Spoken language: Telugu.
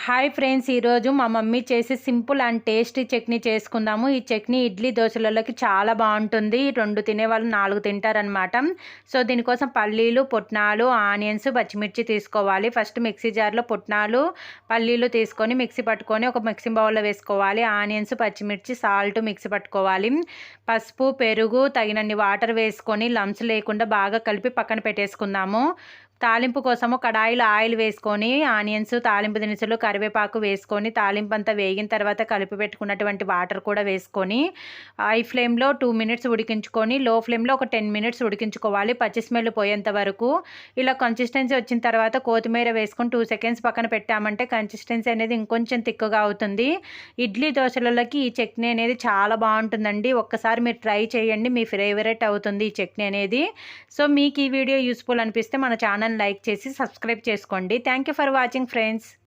హాయ్ ఫ్రెండ్స్, ఈరోజు మా మమ్మీ చేసి సింపుల్ అండ్ టేస్టీ చట్నీ చేసుకుందాము. ఈ చట్నీ ఇడ్లీ దోశలలోకి చాలా బాగుంటుంది. 2 తినేవాళ్ళు 4 తింటారనమాట. సో దీనికోసం పల్లీలు, పుట్నాలు, ఆనియన్స్, పచ్చిమిర్చి తీసుకోవాలి. ఫస్ట్ మిక్సీ జార్లో పుట్నాలు, పల్లీలు తీసుకొని మిక్సీ పట్టుకొని ఒక మిక్సీ బౌల్లో వేసుకోవాలి. ఆనియన్స్, పచ్చిమిర్చి, సాల్ట్ మిక్సీ పట్టుకోవాలి. పసుపు, పెరుగు, తగినన్ని వాటర్ వేసుకొని లంప్స్ లేకుండా బాగా కలిపి పక్కన పెట్టేసుకుందాము. తాలింపు కోసము కడాయిలో ఆయిల్ వేసుకొని ఆనియన్స్, తాలింపు దినుసులు, కరివేపాకు వేసుకొని తాలింపు అంతా వేగిన తర్వాత కలిపి పెట్టుకున్నటువంటి వాటర్ కూడా వేసుకొని హై ఫ్లేమ్లో 2 మినిట్స్ ఉడికించుకొని లో ఫ్లేమ్లో ఒక 10 మినిట్స్ ఉడికించుకోవాలి, పచ్చి స్మెల్ పోయేంత వరకు. ఇలా కన్సిస్టెన్సీ వచ్చిన తర్వాత కొత్తిమీర వేసుకొని 2 సెకండ్స్ పక్కన పెట్టామంటే కన్సిస్టెన్సీ అనేది ఇంకొంచెం తిక్కుగా అవుతుంది. ఇడ్లీ దోశలలోకి ఈ చట్నీ అనేది చాలా బాగుంటుందండి. ఒక్కసారి మీరు ట్రై చేయండి, మీ ఫేవరెట్ అవుతుంది ఈ చట్నీ అనేది. సో మీకు ఈ వీడియో యూస్ఫుల్ అనిపిస్తే మన ఛానల్ లైక్ చేసి సబ్స్క్రైబ్ చేసుకోండి. Thank you for watching friends.